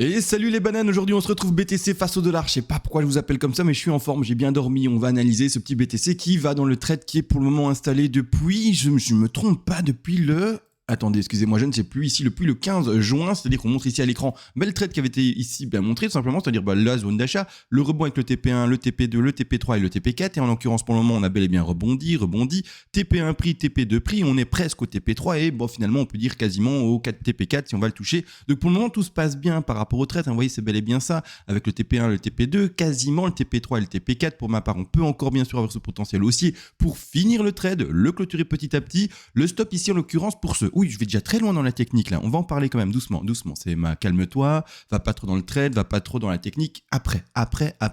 Et salut les bananes, aujourd'hui on se retrouve BTC face au dollar. Je sais pas pourquoi je vous appelle comme ça, mais je suis en forme, j'ai bien dormi. On va analyser ce petit BTC qui va dans le trade qui est pour le moment installé depuis, je me trompe pas, depuis le... Attendez, excusez-moi, je ne sais plus, ici depuis le 15 juin, c'est-à-dire qu'on montre ici à l'écran le trade qui avait été ici bien montré, tout simplement, c'est-à-dire la zone d'achat, le rebond avec le TP1, le TP2, le TP3 et le TP4, et en l'occurrence pour le moment on a bel et bien rebondi, TP1 prix, TP2 prix, on est presque au TP3, et bon finalement on peut dire quasiment au 4 TP4 si on va le toucher. Donc pour le moment tout se passe bien par rapport au trade, hein, vous voyez c'est bel et bien ça, avec le TP1, le TP2, quasiment le TP3 et le TP4, pour ma part on peut encore bien sûr avoir ce potentiel haussier pour finir le trade, le clôturer petit à petit, le stop ici en l'occurrence pour ce... Oui, je vais déjà très loin dans la technique là. On va en parler quand même doucement. C'est calme-toi, va pas trop dans le trade, va pas trop dans la technique. Après,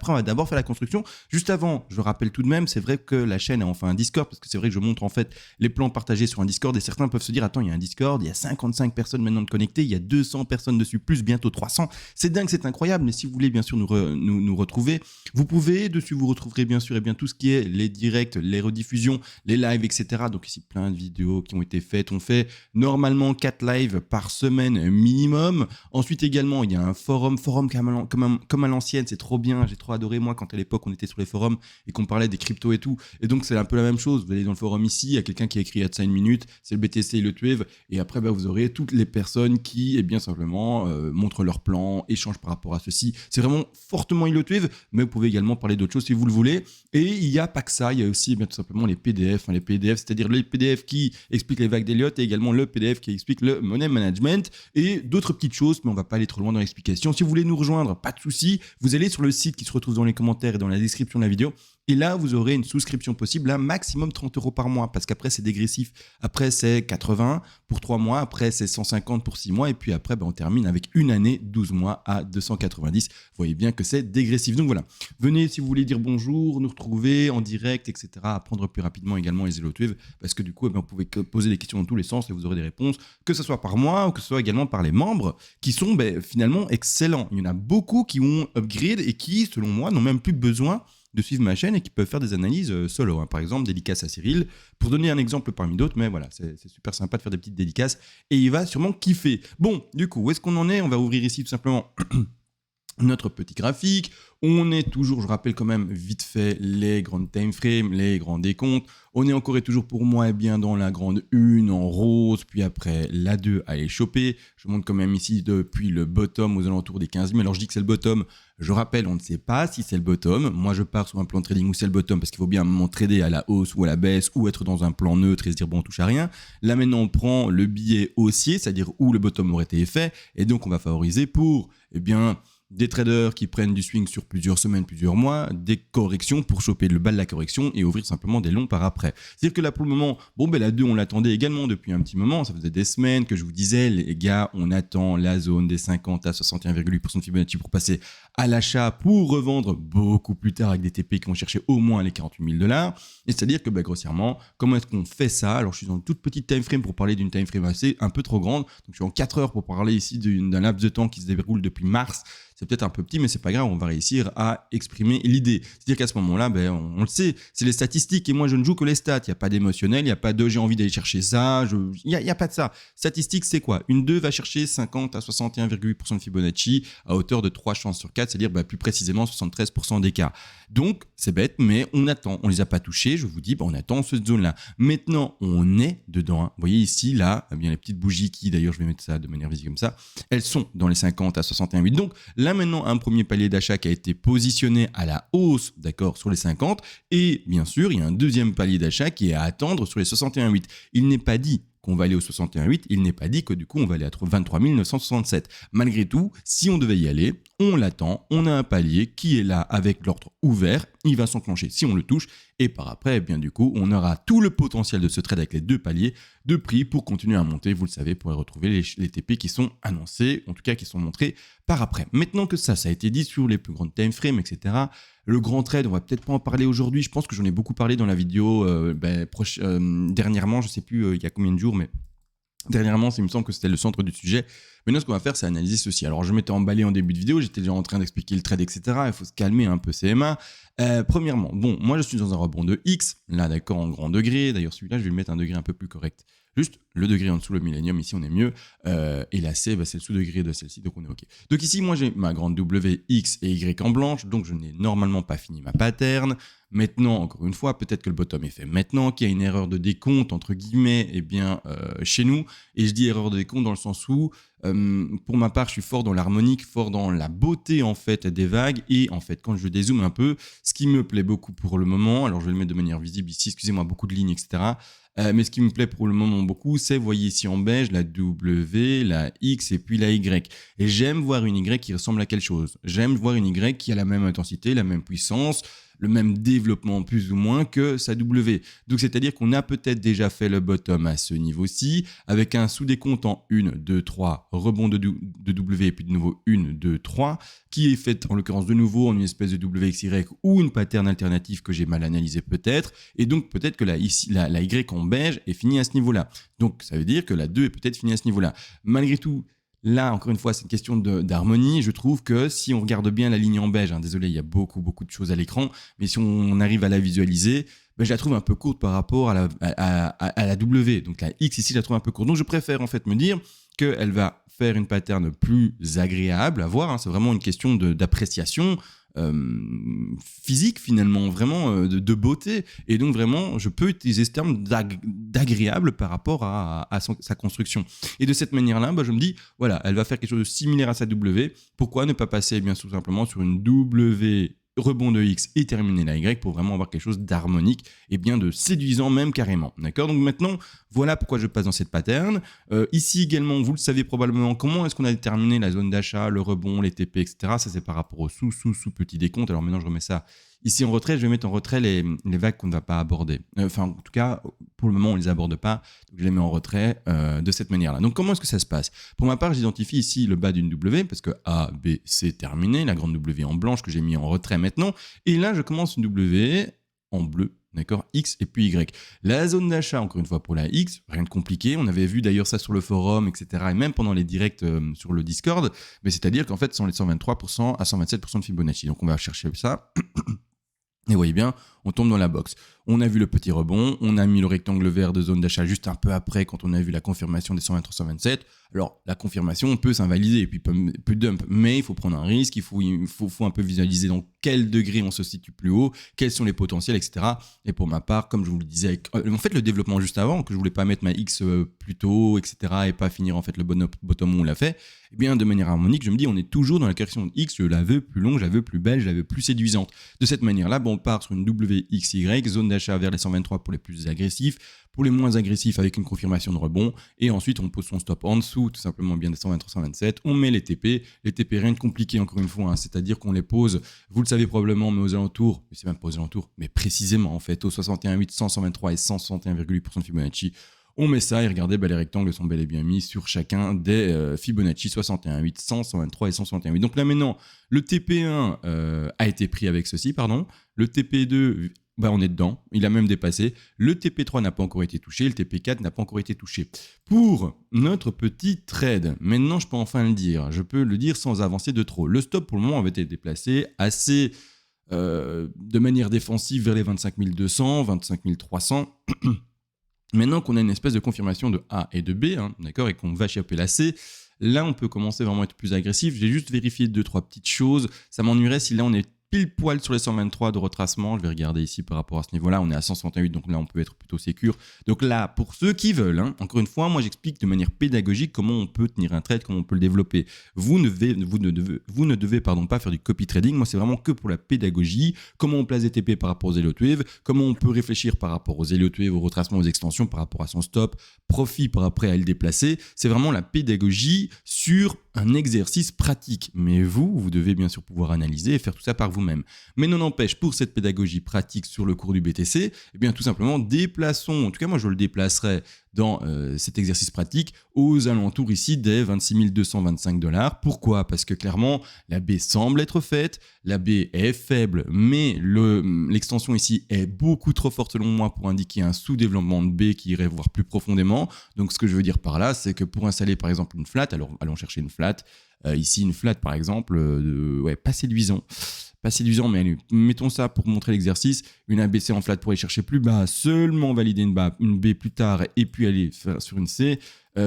on va d'abord faire la construction. Juste avant, je rappelle tout de même, c'est vrai que la chaîne a enfin un Discord, parce que c'est vrai que je montre en fait les plans partagés sur un Discord et certains peuvent se dire attends, il y a un Discord, il y a 55 personnes maintenant de connectées, il y a 200 personnes dessus, plus bientôt 300. C'est dingue, c'est incroyable. Mais si vous voulez bien sûr nous retrouver, vous pouvez. Dessus, vous retrouverez bien sûr tout ce qui est les directs, les rediffusions, les lives, etc. Donc ici, plein de vidéos qui ont été faites. On fait normalement 4 lives par semaine minimum. Ensuite également, il y a un forum comme à l'ancienne, c'est trop bien, j'ai trop adoré moi quand à l'époque on était sur les forums et qu'on parlait des cryptos et tout. Et donc c'est un peu la même chose, vous allez dans le forum ici, il y a quelqu'un qui a écrit il y a de ça une minute, c'est le BTC et le TUEV, et après vous aurez toutes les personnes qui bien simplement montrent leur plan, échangent par rapport à ceci. C'est vraiment fortement le TUEV, mais vous pouvez également parler d'autres choses si vous le voulez. Et il n'y a pas que ça, il y a aussi tout simplement les PDF, c'est-à-dire les PDF qui expliquent les vagues d'Elliott et également le PDF qui explique le money management et d'autres petites choses, mais on va pas aller trop loin dans l'explication. Si vous voulez nous rejoindre, pas de souci, vous allez sur le site qui se retrouve dans les commentaires et dans la description de la vidéo. Et là, vous aurez une souscription possible à maximum 30 € par mois, parce qu'après, c'est dégressif. Après, c'est 80 pour 3 mois. Après, c'est 150 pour 6 mois. Et puis après, on termine avec une année, 12 mois à 290. Vous voyez bien que c'est dégressif. Donc voilà, venez si vous voulez dire bonjour, nous retrouver en direct, etc. Apprendre plus rapidement également les TUEV, parce que du coup, vous pouvez poser des questions dans tous les sens et vous aurez des réponses, que ce soit par moi ou que ce soit également par les membres, qui sont finalement excellents. Il y en a beaucoup qui ont upgrade et qui, selon moi, n'ont même plus besoin de suivre ma chaîne et qui peuvent faire des analyses solo. Par exemple, dédicace à Cyril, pour donner un exemple parmi d'autres, mais voilà, c'est super sympa de faire des petites dédicaces et il va sûrement kiffer. Bon, du coup, où est-ce qu'on en est ? On va ouvrir ici tout simplement notre petit graphique. On est toujours, je rappelle quand même vite fait les grandes time frames, les grands décomptes. On est encore et toujours pour moi bien dans la grande 1 en rose, puis après la 2 à aller choper. Je montre quand même ici depuis le bottom aux alentours des 15 000. Alors je dis que c'est le bottom, je rappelle, on ne sait pas si c'est le bottom. Moi je pars sur un plan de trading où c'est le bottom parce qu'il faut bien trader à la hausse ou à la baisse ou être dans un plan neutre et se dire bon on touche à rien. Là maintenant on prend le billet haussier, c'est-à-dire où le bottom aurait été fait et donc on va favoriser pour des traders qui prennent du swing sur plusieurs semaines, plusieurs mois, des corrections pour choper le bas de la correction et ouvrir simplement des longs par après. C'est-à-dire que là, pour le moment, la 2, on l'attendait également depuis un petit moment. Ça faisait des semaines que je vous disais, les gars, on attend la zone des 50 à 61,8% de Fibonacci pour passer à l'achat, pour revendre beaucoup plus tard avec des TP qui vont chercher au moins les 48 000 $. Et c'est-à-dire que, grossièrement, comment est-ce qu'on fait ça ? Alors, je suis dans une toute petite time frame pour parler d'une time frame un peu trop grande. Donc, je suis en 4 heures pour parler ici d'un laps de temps qui se déroule depuis mars. C'est peut-être un peu petit, mais c'est pas grave, on va réussir à exprimer l'idée. C'est-à-dire qu'à ce moment-là, on le sait, c'est les statistiques et moi je ne joue que les stats. Il n'y a pas d'émotionnel, il n'y a pas de j'ai envie d'aller chercher ça, il n'y a pas de ça. Statistique, c'est quoi ? Une 2 va chercher 50 à 61,8% de Fibonacci à hauteur de 3 chances sur 4, c'est-à-dire plus précisément 73% d'écart. Donc, c'est bête, mais on attend. On les a pas touchés, je vous dis, on attend cette zone-là. Maintenant, on est dedans. Vous voyez ici, là, bien les petites bougies qui, d'ailleurs, je vais mettre ça de manière visible comme ça, elles sont dans les 50 à 61,8. Donc, là maintenant un premier palier d'achat qui a été positionné à la hausse, d'accord, sur les 50, et bien sûr il y a un deuxième palier d'achat qui est à attendre sur les 61,8. Il n'est pas dit qu'on va aller au 61,8, il n'est pas dit que du coup on va aller à 23 967. Malgré tout, si on devait y aller, on l'attend, on a un palier qui est là avec l'ordre ouvert, il va s'enclencher si on le touche, et par après, du coup, on aura tout le potentiel de ce trade avec les deux paliers de prix pour continuer à monter, vous le savez, pour retrouver les TP qui sont annoncés, en tout cas qui sont montrés par après. Maintenant que ça a été dit sur les plus grandes time frames, etc., le grand trade, on va peut-être pas en parler aujourd'hui, je pense que j'en ai beaucoup parlé dans la vidéo dernièrement, je sais plus il y a combien de jours, mais dernièrement, il me semble que c'était le centre du sujet. Maintenant, ce qu'on va faire, c'est analyser ceci. Alors, je m'étais emballé en début de vidéo, j'étais déjà en train d'expliquer le trade, etc. Il faut se calmer un peu, CMA. Premièrement, moi, je suis dans un rebond de X, là, d'accord, en grand degré. D'ailleurs, celui-là, je vais le mettre un degré un peu plus correct. Juste le degré en dessous, le millénium, ici on est mieux, et la C, c'est le sous-degré de celle-ci, donc on est OK. Donc ici, moi j'ai ma grande W, X et Y en blanche, donc je n'ai normalement pas fini ma pattern. Maintenant, encore une fois, peut-être que le bottom est fait maintenant, qu'il y a une erreur de décompte, entre guillemets, chez nous, et je dis erreur de décompte dans le sens où, pour ma part, je suis fort dans l'harmonique, fort dans la beauté en fait des vagues, et en fait, quand je dézoome un peu, ce qui me plaît beaucoup pour le moment, alors je vais le mettre de manière visible ici, excusez-moi, beaucoup de lignes, etc., mais ce qui me plaît pour le moment beaucoup, c'est, vous voyez ici en beige, la W, la X et puis la Y. Et j'aime voir une Y qui ressemble à quelque chose. J'aime voir une Y qui a la même intensité, la même puissance, le même développement plus ou moins que sa W. Donc c'est-à-dire qu'on a peut-être déjà fait le bottom à ce niveau-ci, avec un sous-décompte en 1, 2, 3, rebond de W et puis de nouveau 1, 2, 3, qui est fait en l'occurrence de nouveau en une espèce de WXY ou une pattern alternative que j'ai mal analysé peut-être, et donc peut-être que la Y en beige est finie à ce niveau-là. Donc ça veut dire que la 2 est peut-être finie à ce niveau-là. Malgré tout, là, encore une fois, c'est une question d'harmonie. Je trouve que si on regarde bien la ligne en beige, désolé, il y a beaucoup de choses à l'écran, mais si on arrive à la visualiser, je la trouve un peu courte par rapport à la W. Donc la X ici, je la trouve un peu courte. Donc je préfère en fait me dire qu'elle va faire une pattern plus agréable à voir. C'est vraiment une question d'appréciation. Physique finalement, vraiment de beauté, et donc vraiment je peux utiliser ce terme d'agréable par rapport à sa construction, et de cette manière là je me dis voilà, elle va faire quelque chose de similaire à sa W, pourquoi ne pas passer bien tout simplement sur une W rebond de X et terminer la Y pour vraiment avoir quelque chose d'harmonique et bien de séduisant même carrément, d'accord. Donc maintenant voilà pourquoi je passe dans cette pattern. Ici également, vous le savez probablement, comment est-ce qu'on a déterminé la zone d'achat, le rebond, les TP, etc. Ça c'est par rapport au sous petit décompte. Alors maintenant je remets ça ici en retrait, je vais mettre en retrait les vagues qu'on ne va pas aborder. Enfin en tout cas pour le moment on ne les aborde pas, donc je les mets en retrait de cette manière-là. Donc comment est-ce que ça se passe? Pour ma part, j'identifie ici le bas d'une W parce que A, B, C terminé, la grande W en blanche que j'ai mis en retrait maintenant, et là je commence une W en bleu. D'accord, X et puis Y. La zone d'achat, encore une fois pour la X, rien de compliqué. On avait vu d'ailleurs ça sur le forum, etc. Et même pendant les directs sur le Discord. Mais c'est-à-dire qu'en fait, ce sont les 123% à 127% de Fibonacci. Donc on va chercher ça. Et vous voyez bien, on tombe dans la box. On a vu le petit rebond, on a mis le rectangle vert de zone d'achat juste un peu après quand on a vu la confirmation des 123-127. Alors, la confirmation peut s'invalider et puis peut dump, mais il faut prendre un risque, il faut un peu visualiser dans quel degré on se situe plus haut, quels sont les potentiels, etc. Et pour ma part, comme je vous le disais, en fait, le développement juste avant, que je voulais pas mettre ma X plus tôt, etc. et pas finir en fait le bottom où on l'a fait, eh bien, de manière harmonique, je me dis, on est toujours dans la correction de X, je la veux plus longue, je la veux plus belle, je la veux plus séduisante. De cette manière-là, on part sur une WXY, zone d'achat vers les 123 pour les plus agressifs, pour les moins agressifs avec une confirmation de rebond, et ensuite on pose son stop en dessous, tout simplement bien des 123-127, on met les TP rien de compliqué encore une fois, c'est-à-dire qu'on les pose, vous le savez probablement, mais aux alentours, mais c'est même pas aux alentours, mais précisément en fait, aux 61,8, 123 et 161,8% de Fibonacci, on met ça et regardez, les rectangles sont bel et bien mis sur chacun des Fibonacci 61,8, 100, 123 et 161,8. Donc là maintenant, le TP1 a été pris avec ceci, pardon. Le TP2, on est dedans, il a même dépassé. Le TP3 n'a pas encore été touché, le TP4 n'a pas encore été touché. Pour notre petit trade, maintenant je peux enfin le dire, je peux le dire sans avancer de trop. Le stop pour le moment avait été déplacé assez de manière défensive vers les 25 200, 25 300. Maintenant qu'on a une espèce de confirmation de A et de B, d'accord, et qu'on va choper la C, là on peut commencer vraiment à être plus agressif. J'ai juste vérifié 2-3 petites choses. Ça m'ennuierait si là on est pile poil sur les 123 de retracement. Je vais regarder ici par rapport à ce niveau-là. On est à 168, donc là on peut être plutôt sécure. Donc là, pour ceux qui veulent, encore une fois, moi j'explique de manière pédagogique comment on peut tenir un trade, comment on peut le développer. Vous ne devez pas faire du copy trading. Moi c'est vraiment que pour la pédagogie. Comment on place des TP par rapport aux Elliott Wave, comment on peut réfléchir par rapport aux Elliott Wave, au retracement, aux extensions, par rapport à son stop, profit par après à le déplacer. C'est vraiment la pédagogie sur un exercice pratique. Mais vous devez bien sûr pouvoir analyser et faire tout ça par vous-même. Mais non n'empêche, pour cette pédagogie pratique sur le cours du BTC, eh bien tout simplement déplaçons, en tout cas moi je le déplacerai dans cet exercice pratique aux alentours ici des 26 225 $. Pourquoi? Parce que clairement la baie semble être faite, la baie est faible, mais l'extension ici est beaucoup trop forte selon moi pour indiquer un sous-développement de baie qui irait voir plus profondément. Donc ce que je veux dire par là, c'est que pour installer par exemple une flat, alors allons chercher une flat, ici une flat par exemple, pas séduisant. pas séduisant, mais allez, mettons ça pour montrer l'exercice. Une ABC en flat pour aller chercher plus bas, seulement valider une B plus tard et puis aller faire sur une C.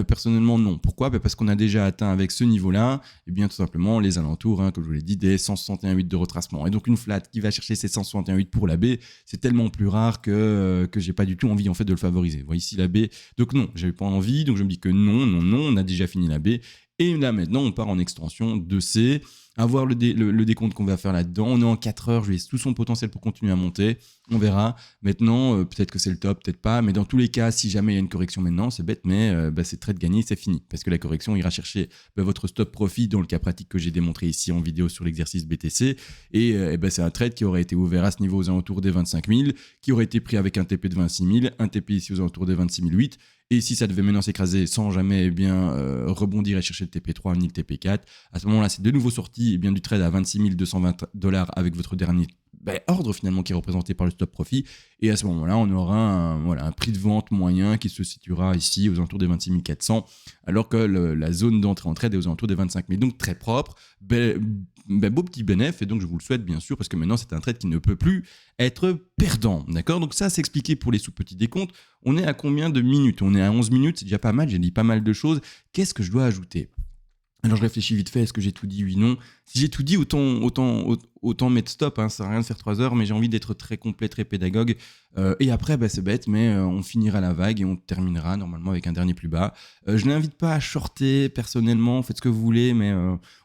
Personnellement, non. Pourquoi ? Parce qu'on a déjà atteint avec ce niveau-là, et bien tout simplement les alentours, comme je vous l'ai dit, des 161,8 de retracement. Et donc une flat qui va chercher ces 161,8 pour la B, c'est tellement plus rare que j'ai pas du tout envie en fait de le favoriser. Vous voyez ici la B. Donc non, j'avais pas envie, donc je me dis que non, on a déjà fini la B. Et là maintenant, on part en extension de C. À voir le décompte qu'on va faire là-dedans. On est en 4 heures, je laisse tout son potentiel pour continuer à monter. On verra. Maintenant, peut-être que c'est le top, peut-être pas. Mais dans tous les cas, si jamais il y a une correction maintenant, c'est bête, mais c'est trade gagné, c'est fini. Parce que la correction ira chercher votre stop profit dans le cas pratique que j'ai démontré ici en vidéo sur l'exercice BTC. Et c'est un trade qui aurait été ouvert à ce niveau aux alentours des 25 000, qui aurait été pris avec un TP de 26 000, un TP ici aux alentours des 26 008. Et si ça devait maintenant s'écraser sans jamais rebondir et chercher le TP3 ni le TP4, à ce moment-là, c'est de nouveau sorti du trade à 26 220$ avec votre dernier ordre finalement qui est représenté par le stop profit. Et à ce moment-là, on aura un prix de vente moyen qui se situera ici aux alentours des 26 400, alors que la zone d'entrée en trade est aux alentours des 25 000. Donc très propre, beau petit bénéfice, et donc je vous le souhaite bien sûr, parce que maintenant c'est un trade qui ne peut plus être perdant. D'accord ? Donc ça, c'est expliqué pour les sous-petits décomptes. On est à combien de minutes ? On est à 11 minutes, c'est déjà pas mal, j'ai dit pas mal de choses. Qu'est-ce que je dois ajouter ? Alors je réfléchis vite fait, est-ce que j'ai tout dit ? Oui, non. Si j'ai tout dit, autant mettre stop, ça sert à rien de faire 3 heures, mais j'ai envie d'être très complet, très pédagogue. Et après, c'est bête, mais on finira la vague et on terminera normalement avec un dernier plus bas. Je n'invite pas à shorter personnellement, faites ce que vous voulez, mais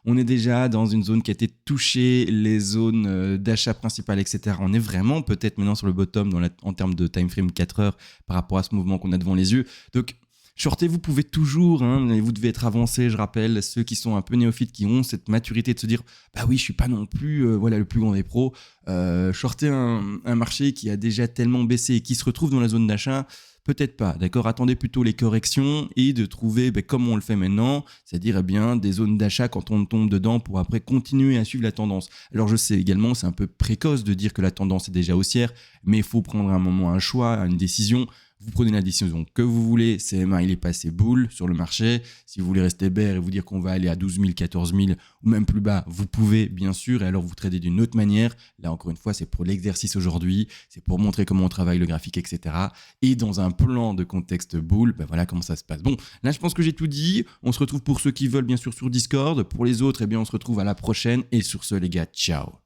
on est déjà dans une zone qui a été touchée, les zones d'achat principales, etc. On est vraiment peut-être maintenant sur le bottom en termes de time frame 4 heures par rapport à ce mouvement qu'on a devant les yeux. Donc, shorter, vous pouvez toujours, mais vous devez être avancé, je rappelle, ceux qui sont un peu néophytes, qui ont cette maturité de se dire « Bah oui, je suis pas non plus le plus grand des pros ». Shorter un marché qui a déjà tellement baissé et qui se retrouve dans la zone d'achat, peut-être pas, d'accord ? Attendez plutôt les corrections et de trouver, comme on le fait maintenant, c'est-à-dire des zones d'achat quand on tombe dedans pour après continuer à suivre la tendance. Alors je sais également, c'est un peu précoce de dire que la tendance est déjà haussière, mais il faut prendre un moment un choix, une décision. Vous prenez la décision que vous voulez. CMA, il est passé boule sur le marché. Si vous voulez rester bear et vous dire qu'on va aller à 12 000, 14 000 ou même plus bas, vous pouvez, bien sûr. Et alors, vous tradez d'une autre manière. Là, encore une fois, c'est pour l'exercice aujourd'hui. C'est pour montrer comment on travaille le graphique, etc. Et dans un plan de contexte boule, voilà comment ça se passe. Bon, là, je pense que j'ai tout dit. On se retrouve pour ceux qui veulent, bien sûr, sur Discord. Pour les autres, on se retrouve à la prochaine. Et sur ce, les gars, ciao.